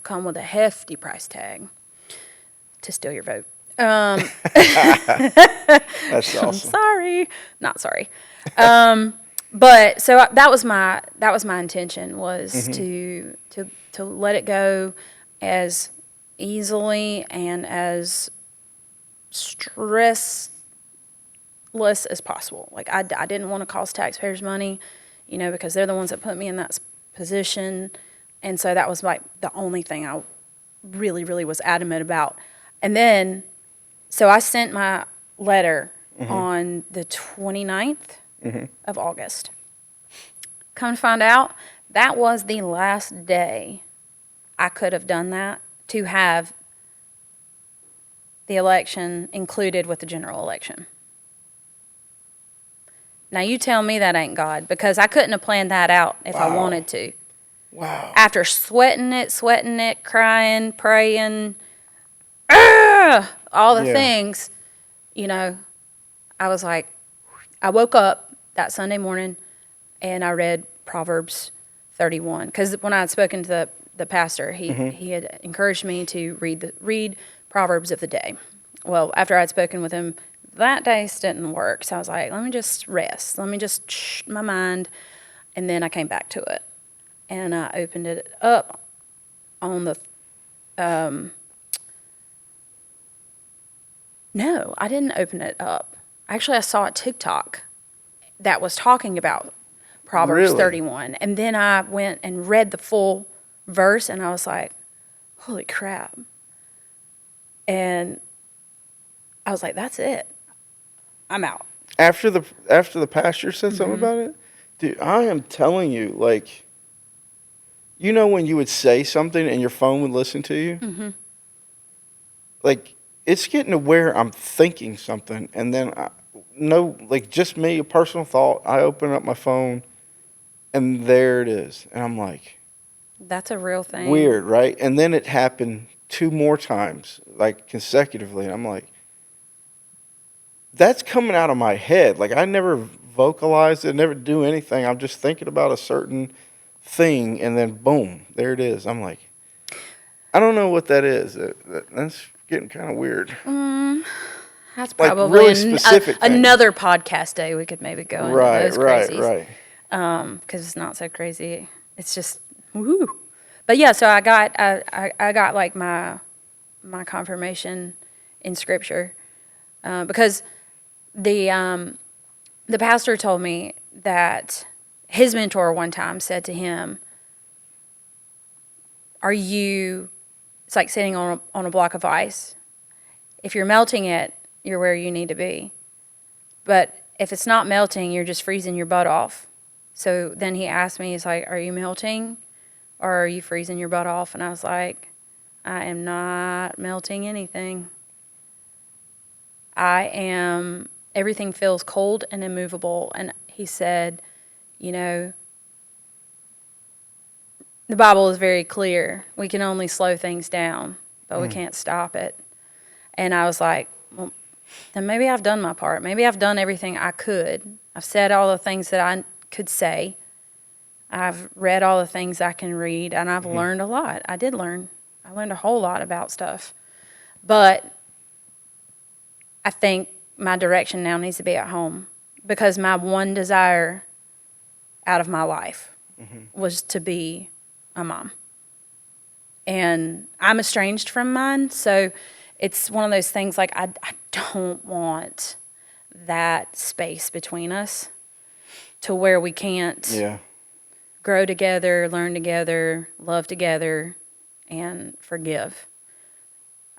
S6: come with a hefty price tag to steal your vote.
S1: That's
S6: I'm
S1: awesome.
S6: sorry, not sorry. But so that was my intention was to let it go as easily and as stressless as possible. Like I didn't want to cost taxpayers money, because they're the ones that put me in that position, and so that was like the only thing I really, really was adamant about. And then, so I sent my letter on the 29th of August. Come to find out, that was the last day I could have done that to have the election included with the general election. Now you tell me that ain't God, because I couldn't have planned that out if I wanted to.
S1: Wow.
S6: After sweating it, crying, praying, all the things, I was like, I woke up that Sunday morning and I read Proverbs 31. Because when I had spoken to the pastor, he had encouraged me to read Proverbs of the day. Well, after I'd spoken with him, that day didn't work. So I was like, let me just rest. Let me just shh my mind. And then I came back to it. And I opened it up on the, no, I didn't open it up. Actually, I saw a TikTok that was talking about Proverbs
S1: Really?
S6: 31. And then I went and read the full verse, and I was like, holy crap. And I was like, that's it. I'm out.
S1: After the pastor said something about it, dude, I am telling you, like, when you would say something and your phone would listen to you? Like, it's getting to where I'm thinking something, and then just me, a personal thought, I open up my phone, and there it is. And I'm like,
S6: That's a real thing.
S1: weird, right? And then it happened 2 more times, like, consecutively, and I'm like, that's coming out of my head. Like, I never vocalize it, never do anything. I'm just thinking about a certain thing, and then boom, there it is. I'm like, I don't know what that is. That's getting kind of weird.
S6: That's
S1: Like,
S6: probably
S1: really specific things.
S6: another podcast day we could maybe go into those crazies.
S1: Right.
S6: Because it's not so crazy. It's just woohoo. But yeah, so I got like my confirmation in Scripture because the pastor told me that his mentor one time said to him, it's like sitting on a block of ice. If you're melting it, you're where you need to be. But if it's not melting, you're just freezing your butt off. So then he asked me, he's like, are you melting or are you freezing your butt off? And I was like, I am not melting anything. Everything feels cold and immovable. And he said, the Bible is very clear. We can only slow things down, but we can't stop it. And I was like, well, then maybe I've done my part. Maybe I've done everything I could. I've said all the things that I could say. I've read all the things I can read, and I've learned a lot. I learned a whole lot about stuff. But I think my direction now needs to be at home because my one desire out of my life was to be a mom. And I'm estranged from mine, so it's one of those things like I don't want that space between us to where we can't grow together, learn together, love together, and forgive.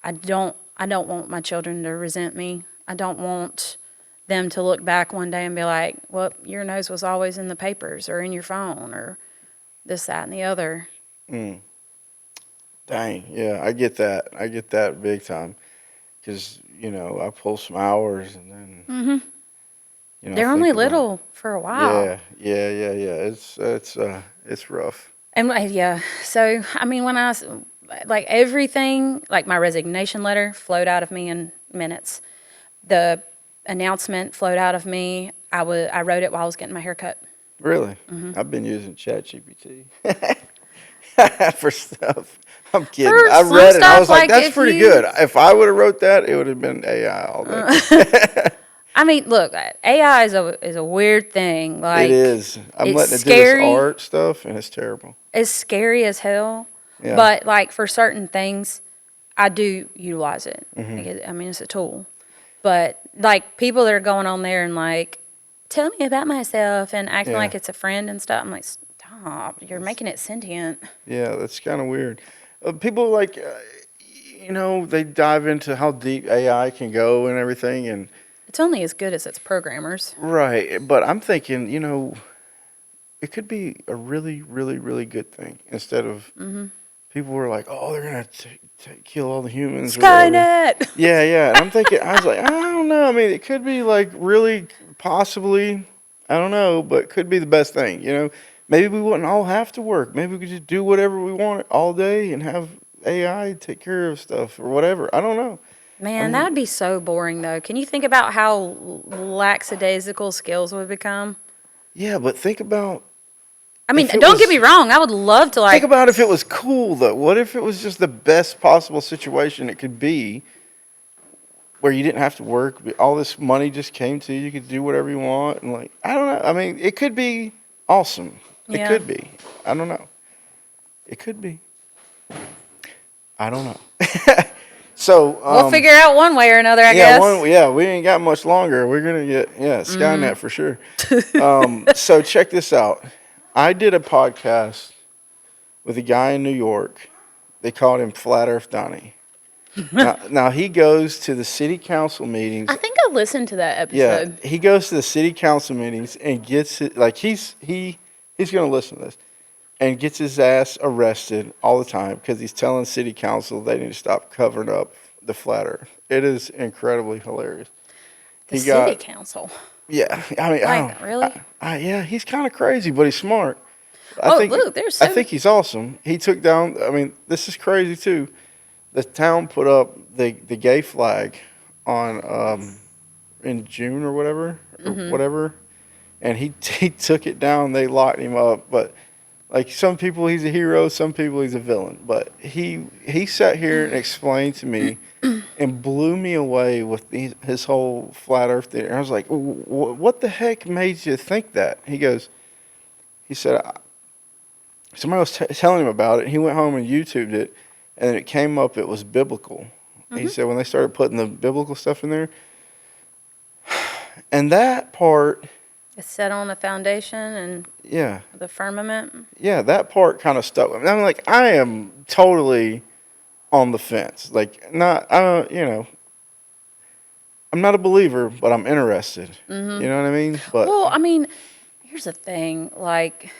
S6: I don't want my children to resent me. I don't want them to look back one day and be like, well, your nose was always in the papers or in your phone or this, that, and the other.
S1: Dang, yeah, I get that. I get that big time. Because, I pull some hours and then,
S6: They're only little for a while.
S1: Yeah. It's rough.
S6: And so, I mean, when everything, like my resignation letter flowed out of me in minutes. The announcement flowed out of me. I wrote it while I was getting my hair cut.
S1: Really? I've been using ChatGPT for stuff. I'm kidding. I read it and I was like, that's pretty good. If I would have wrote that, it would have been AI all day.
S6: I mean, look, AI is a weird thing. Like,
S1: it is. I'm letting it do this art stuff, and it's terrible.
S6: It's scary as hell.
S1: Yeah.
S6: But, like, for certain things, I do utilize it. I mean, it's a tool. But, like, people that are going on there and, like, tell me about myself and acting like it's a friend and stuff, I'm like, stop. You're making it sentient. Yeah,
S1: that's kind of weird. People, like, they dive into how deep AI can go and everything, and
S6: it's only as good as its programmers.
S1: Right, but I'm thinking, it could be a really, really, really good thing instead of people were like, oh, they're going to kill all the humans.
S6: Skynet!
S1: Yeah. And I'm thinking, I was like, I don't know. I mean, it could be like really possibly, I don't know, but it could be the best thing, Maybe we wouldn't all have to work. Maybe we could just do whatever we want all day and have AI take care of stuff or whatever. I don't know.
S6: Man, that would be so boring, though. Can you think about how lackadaisical skills would become?
S1: Yeah, but think about...
S6: I mean, don't get me wrong. I would love to, like...
S1: Think about if it was cool, though. What if it was just the best possible situation it could be where you didn't have to work, all this money just came to you, you could do whatever you want, and, like, I don't know. I mean, it could be awesome. It could be. I don't know. It could be. I don't know. So
S6: we'll figure out one way or another, I guess.
S1: We ain't got much longer. We're gonna get Skynet for sure. So check this out. I did a podcast with a guy in New York. They called him Flat Earth Donnie. now he goes to the city council meetings.
S6: I think I listened to that episode.
S1: Yeah, he goes to the city council meetings and gets it. Like he's gonna listen to this. And gets his ass arrested all the time because he's telling city council they need to stop covering up the flat earth. It is incredibly hilarious.
S6: City council?
S1: Yeah. I mean,
S6: really?
S1: Yeah, he's kind of crazy, but he's smart.
S6: Look, there's
S1: I think he's awesome. He took down, this is crazy too. The town put up the gay flag on in June or whatever. and he took it down. They locked him up, but like some people he's a hero, some people he's a villain. But he sat here and explained to me and blew me away with his whole flat Earth theory. And I was like, what the heck made you think that? He said, somebody was telling him about it. He went home and YouTubed it, and it came up. It was biblical. He said when they started putting the biblical stuff in there, and that part.
S6: It's set on the foundation and the firmament.
S1: Yeah, that part kind of stuck with me. I'm like, I am totally on the fence. Like, not, I'm not a believer, but I'm interested. You know what I mean? But
S6: well, I mean, here's the thing. Like,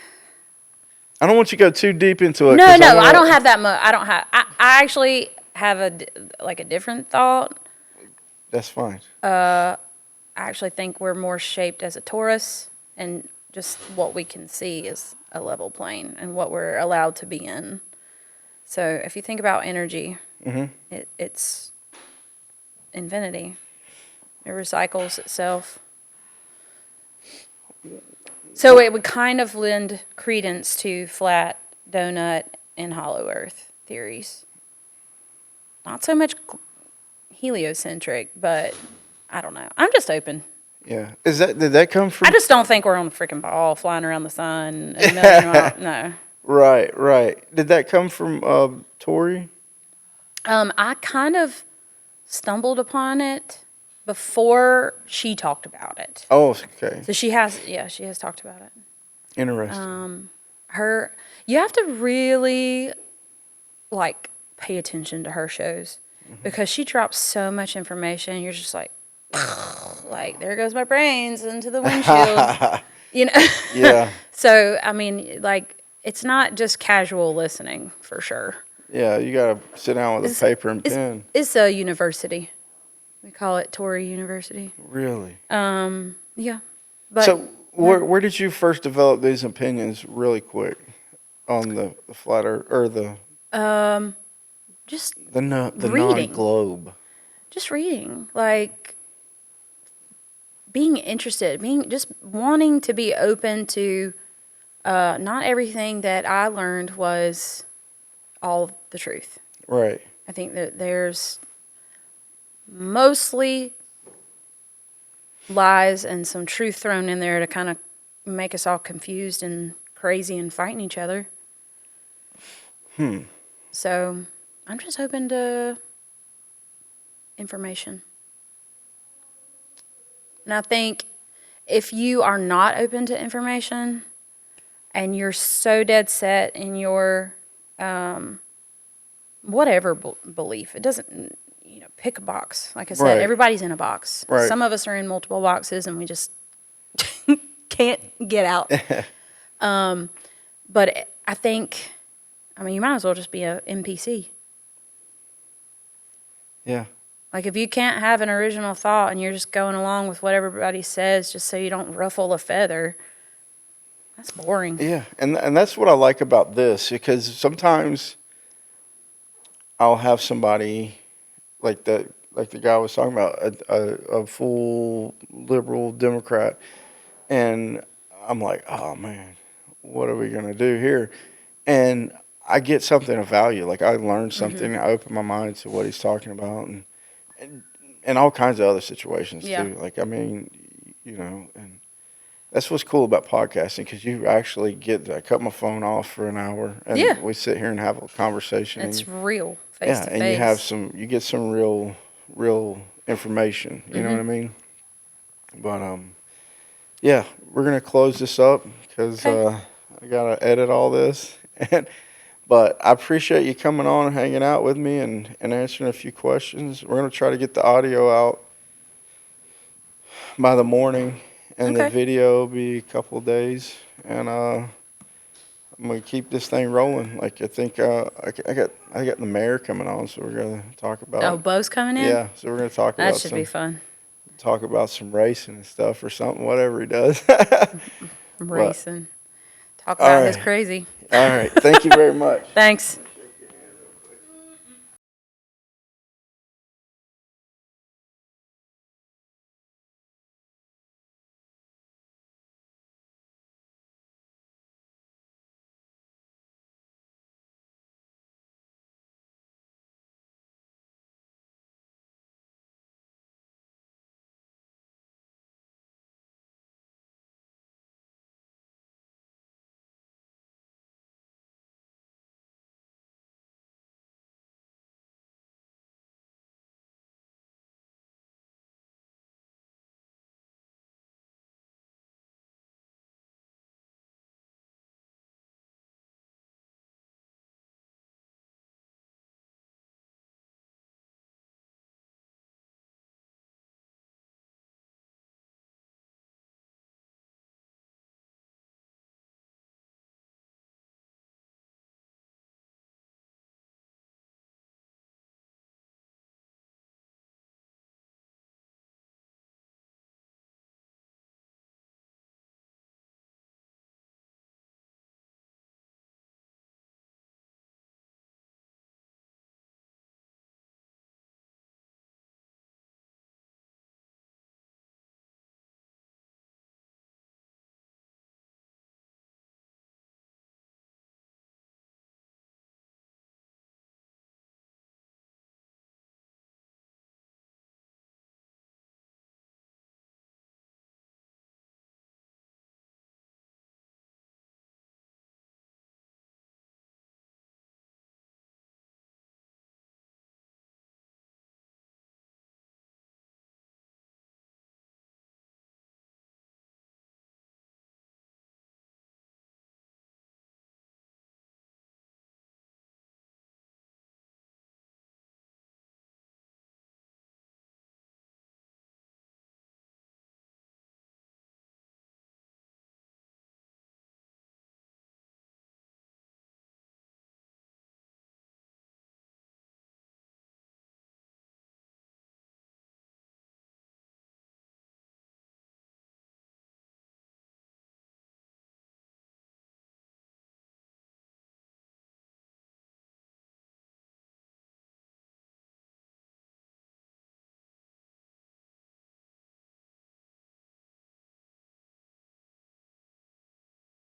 S1: I don't want you to go too deep into it.
S6: No, I don't have that much. I actually have a different thought.
S1: That's fine.
S6: I actually think we're more shaped as a torus, and just what we can see is a level plane and what we're allowed to be in. So if you think about energy, it's infinity. It recycles itself. So it would kind of lend credence to flat, donut, and hollow earth theories. Not so much heliocentric, but I don't know. I'm just open.
S1: Yeah. Did that come from?
S6: I just don't think we're on a freaking ball flying around the sun. No.
S1: Right. Did that come from Tori?
S6: I kind of stumbled upon it before she talked about it.
S1: Oh, okay.
S6: So she has talked about it.
S1: Interesting.
S6: You have to really pay attention to her shows because she drops so much information. You're just like there goes my brains into the windshield.
S1: Yeah.
S6: So I mean, it's not just casual listening for sure.
S1: Yeah, you gotta sit down with a paper and pen.
S6: It's a university. We call it Torrey University.
S1: Really?
S6: Yeah. But
S1: so where did you first develop these opinions really quick on the flat earth or the
S6: just
S1: the
S6: reading.
S1: non-globe?
S6: Just reading, being interested, just wanting to be open to not everything that I learned was all the truth.
S1: Right.
S6: I think that there's mostly lies and some truth thrown in there to kind of make us all confused and crazy and fighting each other. So I'm just open to information. And I think if you are not open to information and you're so dead set in your whatever belief, it doesn't, pick a box. Like I said, everybody's in a box.
S1: Right.
S6: Some of us are in multiple boxes and we just can't get out. But I think, you might as well just be a NPC.
S1: Yeah.
S6: If you can't have an original thought and you're just going along with what everybody says just so you don't ruffle a feather, that's boring.
S1: Yeah, and that's what I like about this, because sometimes I'll have somebody like the guy I was talking about, a full liberal Democrat, and I'm like, oh man, what are we gonna do here? And I get something of value. I learned something. I open my mind to what he's talking about, and all kinds of other situations too. And that's what's cool about podcasting, because you actually I cut my phone off for an hour, and we sit here and have a conversation.
S6: It's real, face to face.
S1: And you get some real information. You know what I mean? But yeah, we're gonna close this up because I gotta edit all this. But I appreciate you coming on and hanging out with me and answering a few questions. We're going to try to get the audio out by the morning, and the video will be a couple of days. And I'm going to keep this thing rolling. I think I got the mayor coming on, so we're going to talk about.
S6: Oh, Bo's coming in?
S1: Yeah, so we're going to talk about
S6: that should be fun.
S1: Talk about some racing and stuff or something, whatever he does.
S6: Racing. Talk about his crazy.
S1: All right. Thank you very much.
S6: Thanks.